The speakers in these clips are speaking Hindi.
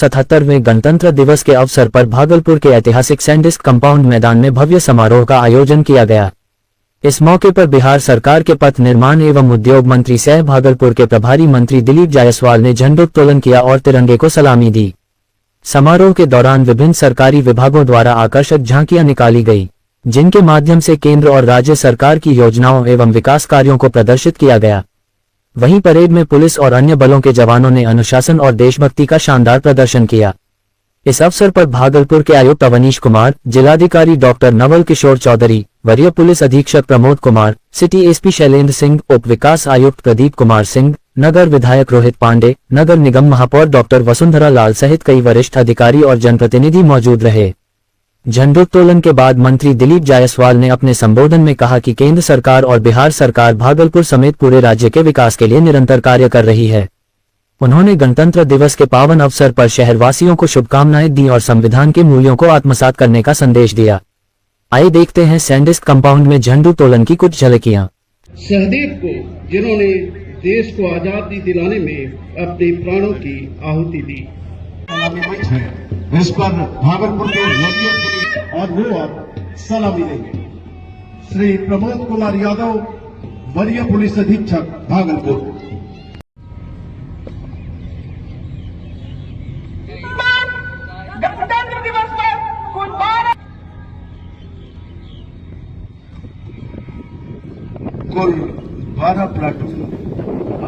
77वें गणतंत्र दिवस के अवसर पर भागलपुर के ऐतिहासिक सैंडिस्क कंपाउंड मैदान में भव्य समारोह का आयोजन किया गया। इस मौके पर बिहार सरकार के पथ निर्माण एवं उद्योग मंत्री सह भागलपुर के प्रभारी मंत्री दिलीप जायसवाल ने झंडोत्तोलन किया और तिरंगे को सलामी दी। समारोह के दौरान विभिन्न सरकारी विभागों द्वारा आकर्षक झांकियां निकाली गई, जिनके माध्यम से केंद्र और राज्य सरकार की योजनाओं एवं विकास कार्यों को प्रदर्शित किया गया। वहीं परेड में पुलिस और अन्य बलों के जवानों ने अनुशासन और देशभक्ति का शानदार प्रदर्शन किया। इस अवसर पर भागलपुर के आयुक्त अवनीश कुमार, जिलाधिकारी डॉक्टर नवल किशोर चौधरी, वरीय पुलिस अधीक्षक प्रमोद कुमार, सिटी एसपी शैलेंद्र सिंह, उप विकास आयुक्त प्रदीप कुमार सिंह, नगर विधायक रोहित पांडे, नगर निगम महापौर डॉक्टर वसुंधरा लाल सहित कई वरिष्ठ अधिकारी और जनप्रतिनिधि मौजूद रहे। झंडोत्तोलन के बाद मंत्री दिलीप जायसवाल ने अपने संबोधन में कहा कि केंद्र सरकार और बिहार सरकार भागलपुर समेत पूरे राज्य के विकास के लिए निरंतर कार्य कर रही है। उन्होंने गणतंत्र दिवस के पावन अवसर पर शहरवासियों को शुभकामनाएं दी और संविधान के मूल्यों को आत्मसात करने का संदेश दिया। आइए देखते हैं सैंडिस्क कंपाउंड में झंडोत्तोलन की कुछ झलकियां। सहदेव को, जिन्होंने देश को आजादी दिलाने में अपने प्राणों की आहुति दी। इस पर भागलपुर के और वो अब सलामी देंगे श्री प्रमोद कुमार यादव, वरीय पुलिस अधीक्षक भागलपुर। गणतंत्र दिवस पर कुल 12 प्लाटून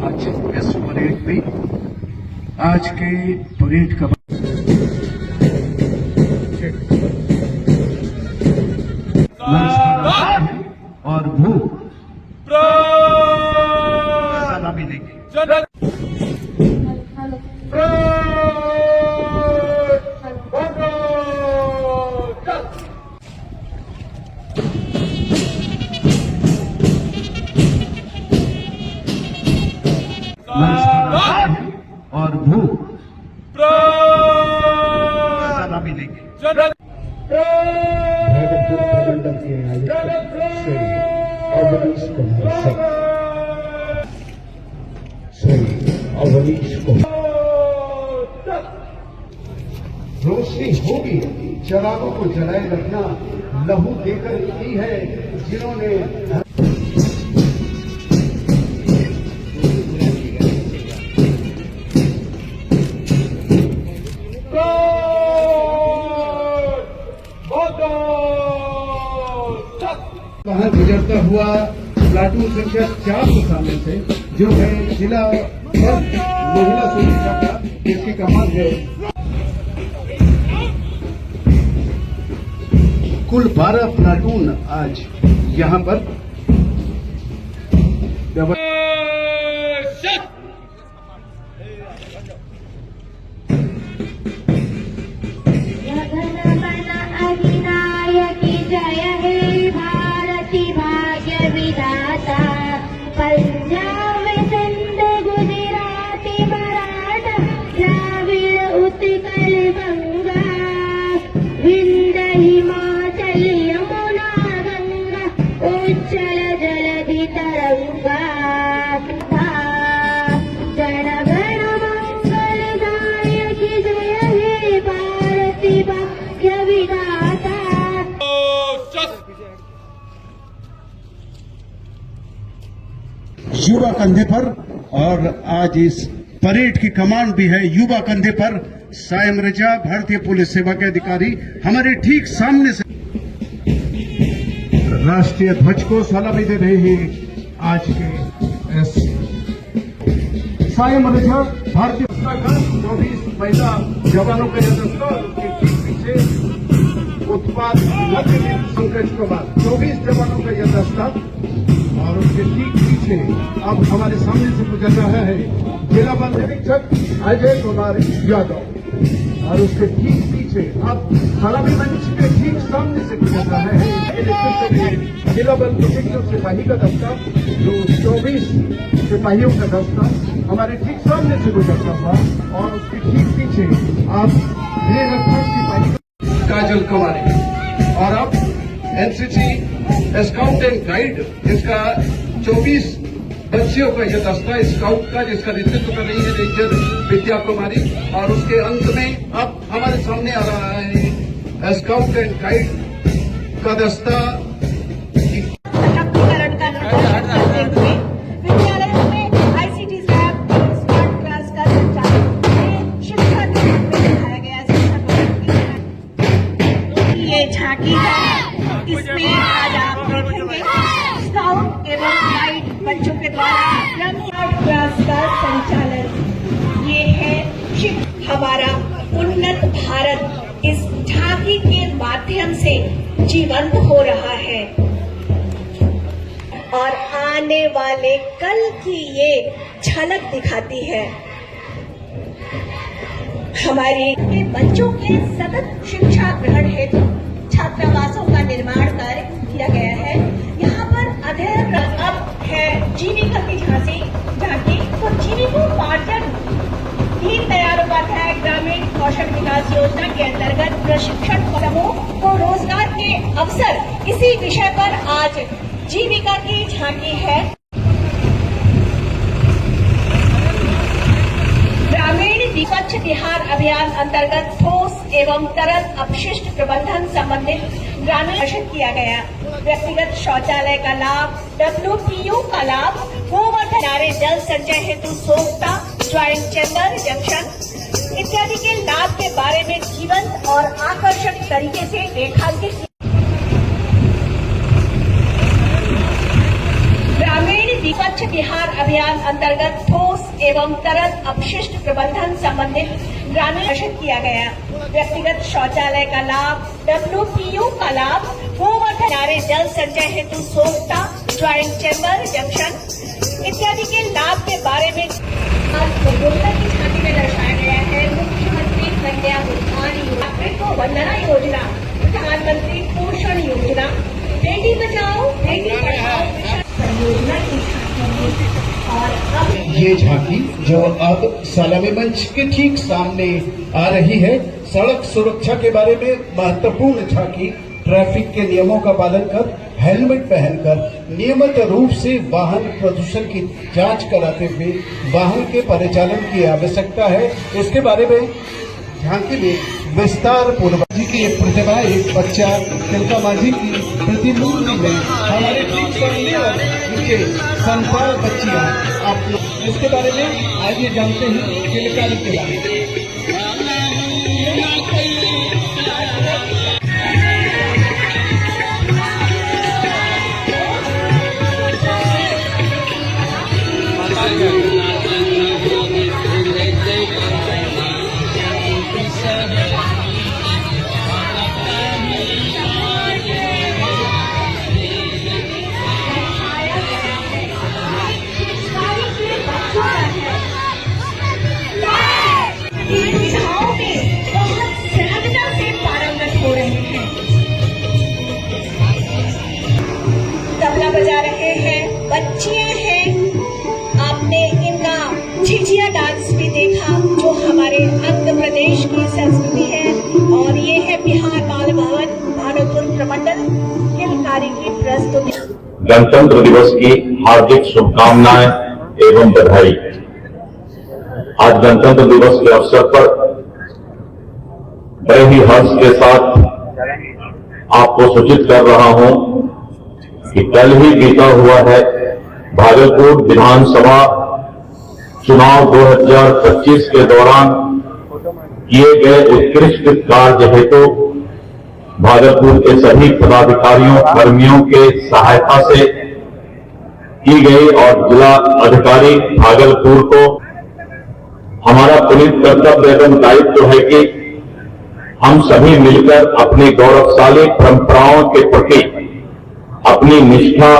आज इस परेड में, आज के परेड का और वो सलामी देंगे। और वो सलामी देंगे। भागलपुर प्रमंडल के आयुक्त श्री अवनीश कुमार, रोशनी होगी, चरागों को जलाए रखना, लहू देकर की है जिन्होंने वहां गुजरता हुआ प्लाटून संख्या 4 के सामने से, जो है जिला महिला सुरक्षा का, जिसकी कमान है। कुल 12 प्लाटून आज यहां पर युवा कंधे पर, और आज इस परेड की कमान भी है युवा कंधे पर। सायम रजा, भारतीय पुलिस सेवा के अधिकारी हमारे ठीक सामने से राष्ट्रीय ध्वज को सलामी दे रहे हैं। आज के सायम रजा, भारतीय 24 महिला जवानों का यह दस्ता, उसके ठीक पीछे उत्पाद पंकज कुमार, 24 जवानों का यह दस्ता, और उसके ठीक पीछे अब हमारे सामने से गुजर रहा है जिला बल निरीक्षक अजय कुमार यादव, और उसके ठीक पीछे अब सलामी मंच के ठीक सामने से गुजर रहा है जिला बल निरीक्षक सिपाही का दस्ता, जो 24 सिपाहियों का दस्ता हमारे ठीक सामने से गुजरता हुआ, और उसके ठीक पीछे अब गृह रक्षक सिपाही काजल कुमारी, और अब एनसीसी स्काउट एंड गाइड, जिसका 24 बच्चियों का यह दस्ता स्काउट का, जिसका नेतृत्व कर रही है रेंजर विद्या कुमारी, और उसके अंत में अब हमारे सामने आ रहा है स्काउट एंड गाइड का दस्ता। सशक्तिकरण का निर्देशन करते हुए विद्यालयों में ICT लैब, स्मार्ट क्लास का संचालन शिक्षा के रूप में दिखाया गया। ये झांकी है, इसमें आज आप देखेंगे स्काउट एवं गाइड बच्चों के द्वारा स्मार्ट क्लास का संचालन। ये है हमारा उन्नत भारत इस झांकी के माध्यम से जीवंत हो रहा है और आने वाले कल की ये झलक दिखाती है। हमारे बच्चों के सतत शिक्षा ग्रहण हेतु छात्रावासों का निर्माण कार्य किया गया है। यहाँ पर अध्ययन अब है जीविका की झांकी। तो जीविकोपार्जन दीनदयाल उपाध्याय ग्रामीण कौशल विकास योजना के अंतर्गत प्रशिक्षण समूह को रोजगार के अवसर, इसी विषय पर आज जीविका की झांकी है। ग्रामीण स्वच्छ बिहार अभियान अंतर्गत ठोस एवं तरल अपशिष्ट प्रबंधन संबंधित ग्रामीण घोषित किया गया। व्यक्तिगत शौचालय का लाभ, WTU का लाभ, गोवर्धन नारे जल संचय हेतु सोखता, ज्वाइंट चैम्बर जंक्शन इत्यादि के लाभ के बारे में जीवंत और आकर्षक तरीके से रेखांकित। ग्रामीण स्वच्छ बिहार अभियान अंतर्गत ठोस एवं तरल अपशिष्ट प्रबंधन संबंधित ग्रामीण घोषित किया गया। व्यक्तिगत शौचालय का लाभ, WTU का लाभ, गोवर्धन नारे जल संचय हेतु सोखता, ज्वाइंट चैम्बर जंक्शन इत्यादि के लाभ के बारे में आज उपभोक्ता की झांकी में दर्शाया गया है। मुख्यमंत्री कन्या उत्थान योजना, वंदना योजना, प्रधानमंत्री पोषण योजना, बेटी बचाओ बेटी पढ़ाओ परियोजना की झांकी। और अब ये झांकी जो अब सलामी मंच के ठीक सामने आ रही है, सड़क सुरक्षा के बारे में महत्वपूर्ण झांकी। ट्रैफिक के नियमों का पालन कर, हेलमेट पहनकर, नियमित रूप से वाहन प्रदूषण की जांच कराते हुए वाहन के परिचालन की आवश्यकता है, इसके बारे में झांकी में विस्तार पूर्वक जी की एक प्रतिभा, एक बच्चा तिलका माझी की प्रतिमूर्ति में हमारे ठीक सामने और उनके संतान बच्चियां, आप लोग इसके बारे में आइए जानते हैं तिलकारी के बारे में। तबला बजा रहे हैं, बच्चियां हैं। आपने इनका झिझिया डांस भी देखा, जो हमारे आंध्र प्रदेश की संस्कृति है। और ये है बिहार बाल भवन भानुपुर प्रमंडल किलकारी की प्रस्तुति। गणतंत्र दिवस की हार्दिक शुभकामनाएं एवं बधाई। आज गणतंत्र दिवस के अवसर पर बड़े ही हर्ष के साथ आपको सूचित कर रहा हूं कि कल ही बीता हुआ है भागलपुर विधानसभा चुनाव 2025 के दौरान किए गए उत्कृष्ट कार्य हेतु भागलपुर के सभी पदाधिकारियों कर्मियों के सहायता से की गई, और जिला अधिकारी भागलपुर को हमारा पुनीत कर्तव्य एवं दायित्व है कि हम सभी मिलकर अपनी गौरवशाली परंपराओं के प्रति अपनी निष्ठा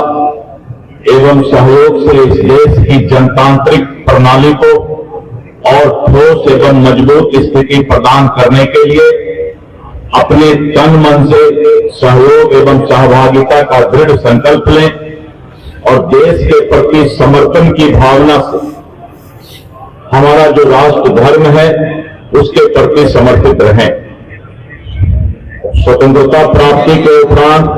एवं सहयोग से इस देश की जनतांत्रिक प्रणाली को और ठोस एवं मजबूत स्थिति प्रदान करने के लिए अपने तन मन से सहयोग एवं सहभागिता का दृढ़ संकल्प लें और देश के प्रति समर्पण की भावना से हमारा जो राष्ट्र धर्म है उसके प्रति समर्पित रहें। स्वतंत्रता प्राप्ति के उपरांत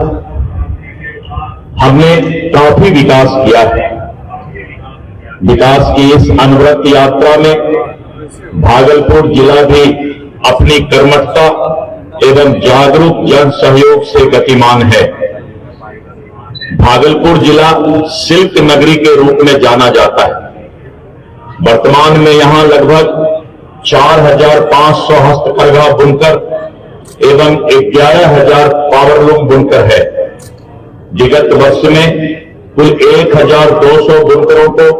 हमने काफी विकास किया है। विकास की इस अनवरत यात्रा में भागलपुर जिला भी अपनी कर्मठता एवं जागरूक जन सहयोग से गतिमान है। भागलपुर जिला सिल्क नगरी के रूप में जाना जाता है। वर्तमान में यहां लगभग 4,500 हस्तकरघा बुनकर एवं 11,000 पावरलूम बुनकर है। विगत वर्ष में कुल 1,200 बुनकरों को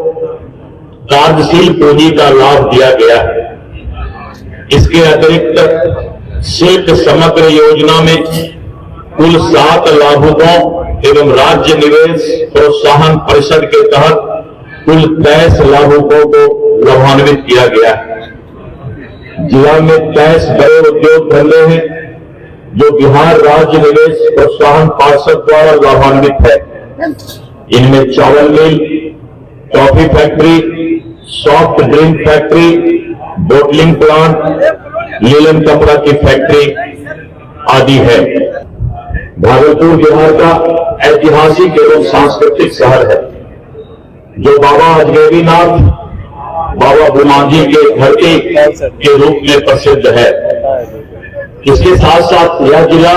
कार्यशील पूंजी का लाभ दिया गया है। इसके अतिरिक्त सिल्क समग्र योजना में कुल 7 लाभुकों एवं राज्य निवेश प्रोत्साहन परिषद के तहत कुल 23 लाभुकों को लाभान्वित किया गया है। जिला में 23 बड़े उद्योग धंधे हैं जो बिहार राज्य निवेश प्रोत्साहन पार्षद द्वारा लाभान्वित है। इनमें चावल mill, coffee factory, soft drink factory, bottling plant, लीलन कपड़ा की फैक्ट्री आदि है। भागलपुर बिहार का ऐतिहासिक एवं सांस्कृतिक शहर है जो बाबा अजगैबीनाथ, बाबा बुमाजी के धरती के रूप में प्रसिद्ध है। इसके साथ साथ यह जिला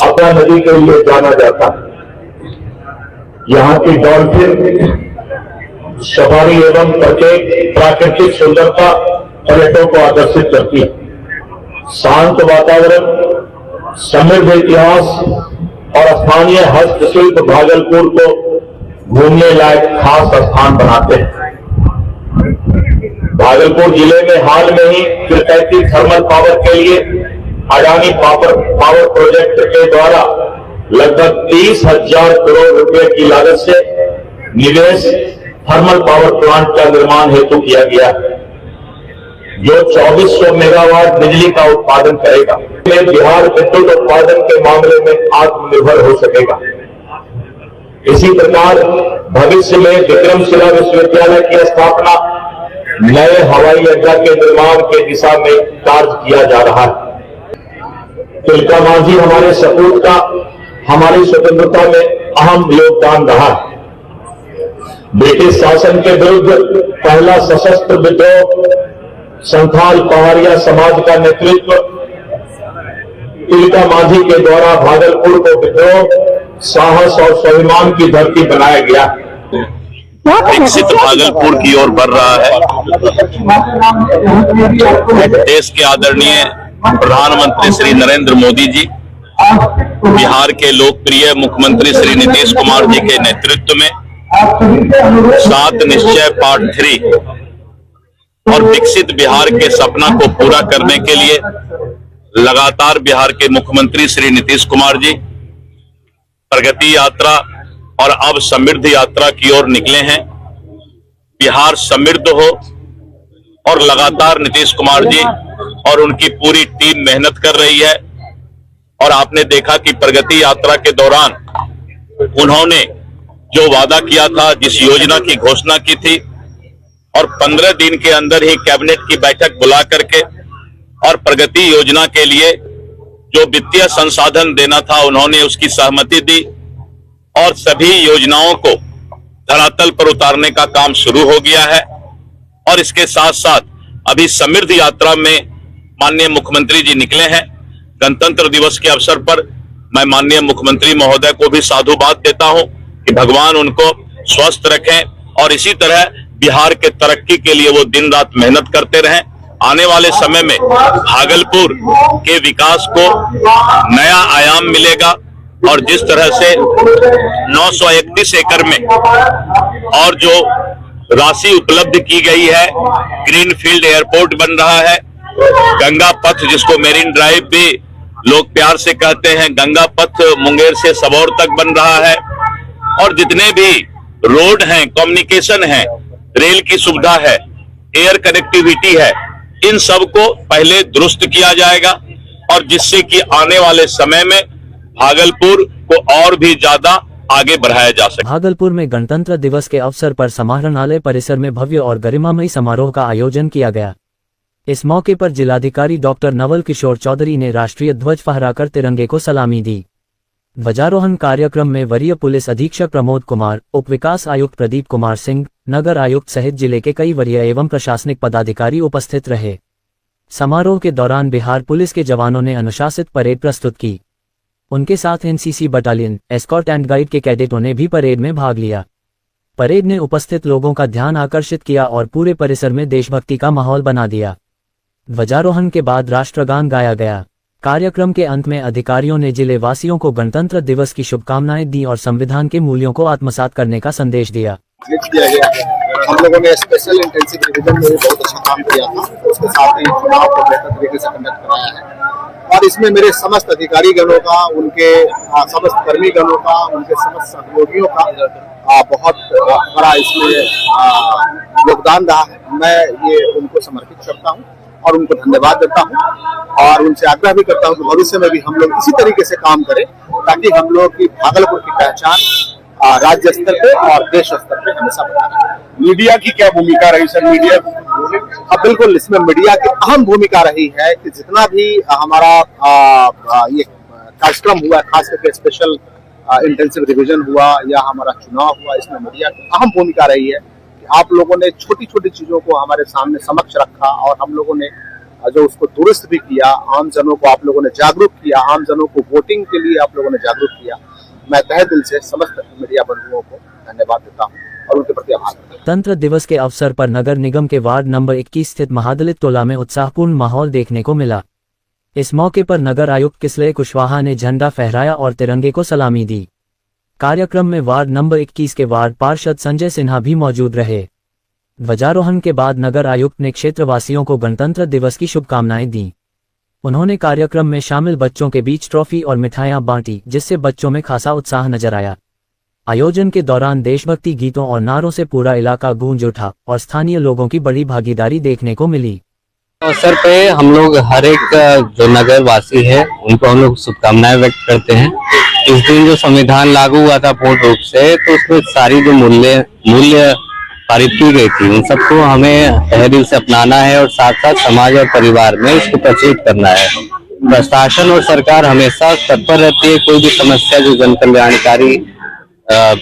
अपना नदी के लिए जाना जाता है। यहाँ की डॉल्फिन सफारी एवं प्राकृतिक सुंदरता पर्यटकों को आकर्षित करती है। शांत वातावरण, समृद्ध इतिहास और स्थानीय हस्तशिल्प भागलपुर को घूमने लायक खास स्थान बनाते हैं। भागलपुर जिले में हाल में ही किफायती थर्मल पावर के लिए अडानी पावर प्रोजेक्ट के द्वारा लगभग 30,000 करोड़ रुपए की लागत से निवेश थर्मल पावर प्लांट का निर्माण हेतु किया गया है जो 2400 मेगावाट बिजली का उत्पादन करेगा। बिहार विद्युत उत्पादन के मामले में आत्मनिर्भर हो सकेगा। इसी प्रकार भविष्य में विक्रमशिला विश्वविद्यालय की स्थापना, नए हवाई अड्डा के निर्माण के दिशा में कार्य किया जा रहा है। तिलका मांझी हमारे सपूत का हमारी स्वतंत्रता में अहम योगदान रहा है। ब्रिटिश शासन के विरुद्ध पहला सशस्त्र विद्रोह संथाल पहाड़िया समाज का नेतृत्व तिलका मांझी के द्वारा भागलपुर को विद्रोह, साहस और स्वाभिमान की धरती बनाया गया। विकसित भागलपुर की ओर बढ़ रहा है। देश के आदरणीय प्रधानमंत्री श्री नरेंद्र मोदी जी, बिहार के लोकप्रिय मुख्यमंत्री श्री नीतीश कुमार जी के नेतृत्व में 7 निश्चय पार्ट 3 और विकसित बिहार के सपना को पूरा करने के लिए लगातार बिहार के मुख्यमंत्री श्री नीतीश कुमार जी प्रगति यात्रा और अब समृद्ध यात्रा की ओर निकले हैं। बिहार समृद्ध हो और लगातार नीतीश कुमार जी और उनकी पूरी टीम मेहनत कर रही है। और आपने देखा कि प्रगति यात्रा के दौरान उन्होंने जो वादा किया था, जिस योजना की घोषणा की थी, और 15 दिन के अंदर ही कैबिनेट की बैठक बुला करके और प्रगति योजना के लिए जो वित्तीय संसाधन देना था उन्होंने उसकी सहमति दी और सभी योजनाओं को धरातल पर उतारने का काम शुरू हो गया है। और इसके साथ साथ अभी समृद्ध यात्रा में माननीय मुख्यमंत्री जी निकले हैं। गणतंत्र दिवस के अवसर पर मैं माननीय मुख्यमंत्री महोदय को भी साधुवाद देता हूं कि भगवान उनको स्वस्थ रखें और इसी तरह बिहार के तरक्की के लिए वो दिन रात मेहनत करते रहें। आने वाले समय में भागलपुर के विकास को नया आयाम मिलेगा और जिस तरह से 931 एकड़ में और जो राशि उपलब्ध की गई है, ग्रीनफील्ड एयरपोर्ट बन रहा है, गंगा पथ जिसको मेरीन ड्राइव भी लोग प्यार से कहते हैं, गंगा पथ मुंगेर से सबौर तक बन रहा है और जितने भी रोड हैं, कम्युनिकेशन है, रेल की सुविधा है, एयर कनेक्टिविटी है, इन सब को पहले दुरुस्त किया जाएगा और जिससे कि आने वाले समय में भागलपुर को और भी ज्यादा आगे बढ़ाया जा सके। भागलपुर में गणतंत्र दिवस के अवसर पर समाहरणालय परिसर में भव्य और गरिमामयी समारोह का आयोजन किया गया। इस मौके पर जिलाधिकारी डॉक्टर नवल किशोर चौधरी ने राष्ट्रीय ध्वज फहराकर तिरंगे को सलामी दी। ध्वजारोहण कार्यक्रम में वरीय पुलिस अधीक्षक प्रमोद कुमार, उप विकास आयुक्त प्रदीप कुमार सिंह, नगर आयुक्त सहित जिले के कई वरीय एवं प्रशासनिक पदाधिकारी उपस्थित रहे। समारोह के दौरान बिहार पुलिस के जवानों ने अनुशासित परेड प्रस्तुत की। उनके साथ NCC battalion, escort and guide के कैडेटों ने भी परेड में भाग लिया। परेड ने उपस्थित लोगों का ध्यान आकर्षित किया और पूरे परिसर में देशभक्ति का माहौल बना दिया। ध्वजारोहण के बाद राष्ट्रगान गाया गया। कार्यक्रम के अंत में अधिकारियों ने जिले वासियों को गणतंत्र दिवस की शुभकामनाएं दी और संविधान के मूल्यों को आत्मसात करने का संदेश दिया। हम लोगों ने स्पेशल इंटेंसिव रिवीजन में बहुत अच्छा काम किया था। उसके साथ ही चुनाव को बेहतर तरीके से कंडक्ट कराया है और इसमें मेरे समस्त अधिकारी गणों का, उनके समस्त कर्मी गणों का, उनके समस्त सहयोगियों का बहुत बड़ा इसमें योगदान रहा है। मैं ये उनको समर्पित करता हूँ और उनको धन्यवाद देता हूँ और उनसे आग्रह भी करता हूँ कि भविष्य में भी हम लोग इसी तरीके से काम करें ताकि हम लोग की भागलपुर की पहचान राज्य स्तर पे और देश स्तर पे हमेशा बना रहे। मीडिया की क्या भूमिका रही सर? मीडिया अब बिल्कुल इसमें मीडिया की अहम भूमिका रही है कि जितना भी हमारा ये कार्यक्रम हुआ, खास करके स्पेशल इंटेंसिव रिवीजन हुआ या हमारा चुनाव हुआ, इसमें मीडिया की अहम भूमिका रही है कि आप लोगों ने छोटी छोटी चीजों को हमारे सामने समक्ष रखा और हम लोगों ने जो उसको दुरुस्त भी किया। आम जनों को आप लोगों ने जागरूक किया, आम जनों को वोटिंग के लिए आप लोगों ने जागरूक किया। मैं तहे दिल से समस्त मीडिया बंधुओं को धन्यवाद देता हूँ और उनके प्रति आभार करता हूँ। गणतंत्र दिवस के अवसर पर नगर निगम के वार्ड नंबर 21 स्थित महादलित टोला में उत्साहपूर्ण माहौल देखने को मिला। इस मौके पर नगर आयुक्त किसलय कुशवाहा ने झंडा फहराया और तिरंगे को सलामी दी। कार्यक्रम में वार्ड नंबर 21 के वार्ड पार्षद संजय सिन्हा भी मौजूद रहे। ध्वजारोहण के बाद नगर आयुक्त ने क्षेत्रवासियों को गणतंत्र दिवस की शुभकामनाएं दी। उन्होंने कार्यक्रम में शामिल बच्चों के बीच ट्रॉफी और मिठाइयां बांटी, जिससे बच्चों में खासा उत्साह नजर आया। आयोजन के दौरान देशभक्ति गीतों और नारों से पूरा इलाका गूंज उठा और स्थानीय लोगों की बड़ी भागीदारी देखने को मिली। अवसर पे हम लोग हर एक जो नगर वासी है उनको हम लोग शुभकामनाएं व्यक्त करते हैं। इस दिन जो संविधान लागू हुआ था पूर्ण रूप से, तो उसमें सारी जो मूल्य पारित की गई थी, उन सबको हमें तहे दिल से अपनाना है और साथ साथ समाज और परिवार में इसको प्रचलित करना है। प्रशासन और सरकार हमेशा तत्पर रहती है कोई भी समस्या जो जन कल्याणकारी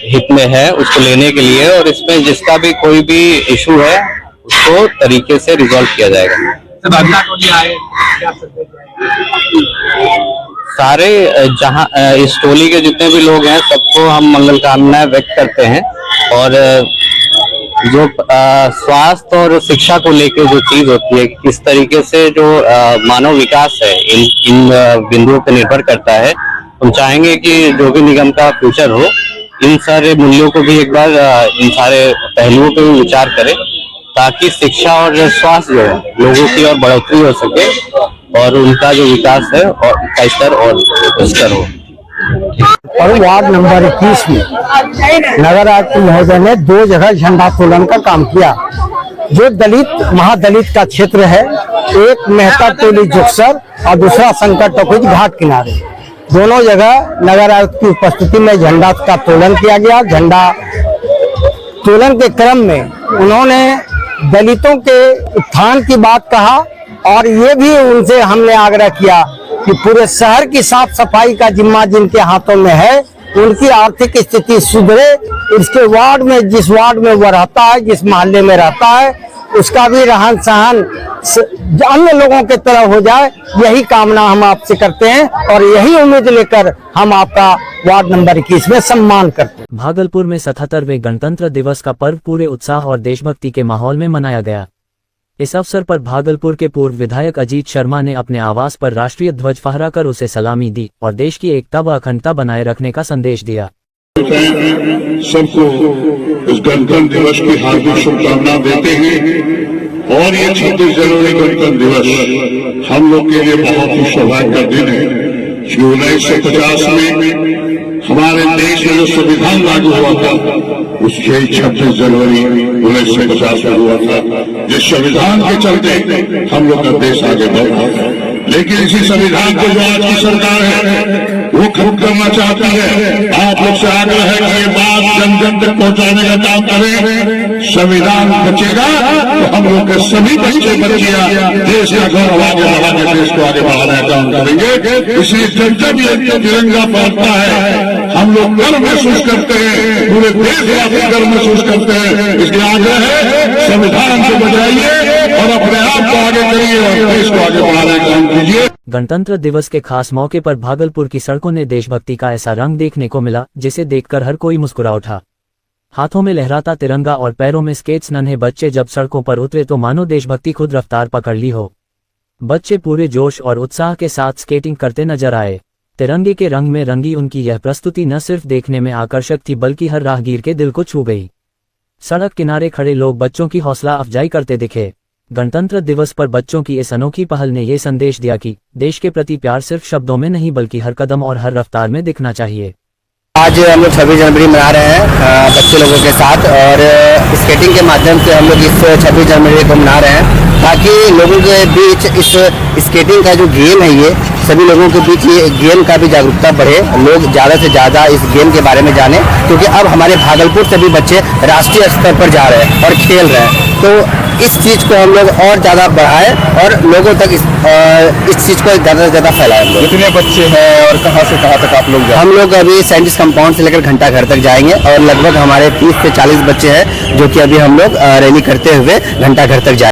हित में है उसको लेने के लिए, और इसमें जिसका भी कोई भी इशू है उसको तरीके से रिजॉल्व किया जाएगा। सारे जहां इस टोली के जितने भी लोग हैं सबको हम मंगल कामनाएं व्यक्त करते हैं और जो स्वास्थ्य और शिक्षा को लेकर जो चीज होती है, किस तरीके से जो मानव विकास है इन बिंदुओं पर निर्भर करता है। हम चाहेंगे कि जो भी निगम का फ्यूचर हो, इन सारे मूल्यों को भी एक बार इन सारे पहलुओं पे भी विचार करें ताकि शिक्षा और स्वास्थ्य जो है लोगों की और बढ़ोतरी हो सके और उनका जो विकास है और का स्तर और स्तर हो। और वार्ड नंबर 21 में नगर आयुक्त महोदय ने 2 जगह झंडोत्तोलन का काम किया। जो दलित महादलित का क्षेत्र है, एक मेहता टोली जुक्सर और दूसरा शंकर टॉकीज घाट किनारे, दोनों जगह नगर आयुक्त की उपस्थिति में झंडा का तोलन किया गया। झंडा तोलन के क्रम में उन्होंने दलितों के उत्थान की बात कहा और ये भी उनसे हमने आग्रह किया कि पूरे शहर की साफ सफाई का जिम्मा जिनके हाथों में है, उनकी आर्थिक स्थिति सुधरे, इसके वार्ड में जिस वार्ड में वो रहता है, जिस मोहल्ले में रहता है, उसका भी रहन सहन अन्य लोगों की तरह हो जाए, यही कामना हम आपसे करते हैं और यही उम्मीद लेकर हम आपका वार्ड नंबर 21 में सम्मान करते हैं। भागलपुर में 77वें गणतंत्र दिवस का पर्व पूरे उत्साह और देशभक्ति के माहौल में मनाया गया। इस अवसर पर भागलपुर के पूर्व विधायक अजीत शर्मा ने अपने आवास पर राष्ट्रीय ध्वज फहराकर उसे सलामी दी और देश की एकता व अखंडता बनाए रखने का संदेश दिया। सबको इस गणतंत्र दिवस की हार्दिक शुभकामना देते हैं और ये 26 जनवरी गणतंत्र दिवस हम लोग के लिए बहुत ही सौभाग्य का दिन है कि 1950 में हमारे देश में जो संविधान लागू हुआ था उसके 26 जनवरी 1950 में हुआ था, जिस संविधान के चलते हम लोग का देश आगे बढ़ा। लेकिन इसी संविधान को जो आज की सरकार है वो खत्म करना चाहती है। आप लोग से आग्रह है कि ये बात जन जन तक पहुंचाने का काम करें। संविधान बचेगा तो हम लोग के सभी बच्चे बच्चियां देश का गौरव आगे बढ़ाने, देश को आगे बढ़ाने का काम करेंगे। इसलिए जब जब ये तिरंगा फहरता है हम लोग गर्व महसूस करते हैं, पूरे देशवासी गर्व महसूस करते हैं। इसलिए आग्रह है संविधान को बचाइए और अपने आप को आगे करिए और देश को आगे बढ़ाने का काम कीजिए। गणतंत्र दिवस के खास मौके पर भागलपुर की सड़कों ने देशभक्ति का ऐसा रंग देखने को मिला जिसे देखकर हर कोई मुस्कुरा उठा। हाथों में लहराता तिरंगा और पैरों में स्केट्स नन्हे बच्चे जब सड़कों पर उतरे तो मानो देशभक्ति खुद रफ्तार पकड़ ली हो। बच्चे पूरे जोश और उत्साह के साथ स्केटिंग करते नजर आए। तिरंगे के रंग में रंगी उनकी यह प्रस्तुति न सिर्फ देखने में आकर्षक थी बल्कि हर राहगीर के दिल को छू गई। सड़क किनारे खड़े लोग बच्चों की हौसला अफजाई करते दिखे। गणतंत्र दिवस पर बच्चों की इस अनोखी पहल ने ये संदेश दिया कि देश के प्रति प्यार सिर्फ शब्दों में नहीं बल्कि हर कदम और हर रफ्तार में दिखना चाहिए। आज हम लोग 26 जनवरी मना रहे हैं बच्चे लोगों के साथ और स्केटिंग के माध्यम से हम लोग इस 26 जनवरी को मना रहे हैं ताकि लोगों के बीच इस स्केटिंग का जो गेम है ये सभी लोगों के बीच ये गेम का भी जागरूकता बढ़े, लोग ज़्यादा से ज़्यादा इस गेम के बारे में जाने क्योंकि अब हमारे भागलपुर से भी बच्चे राष्ट्रीय स्तर पर जा रहे हैं और खेल रहे हैं। तो इस चीज़ को हम लोग और ज़्यादा बढ़ाएं और लोगों तक इस चीज़ को ज़्यादा से ज़्यादा फैलाएं। हम लोग कितने बच्चे हैं और कहाँ से कहाँ तक आप लोग जाएं? हम लोग अभी साइंटिस्ट कंपाउंड से लेकर घंटाघर तक जाएंगे और लगभग हमारे 30 से 40 बच्चे हैं जो कि अभी हम लोग रैली करते हुए घंटाघर तक जाएंगे।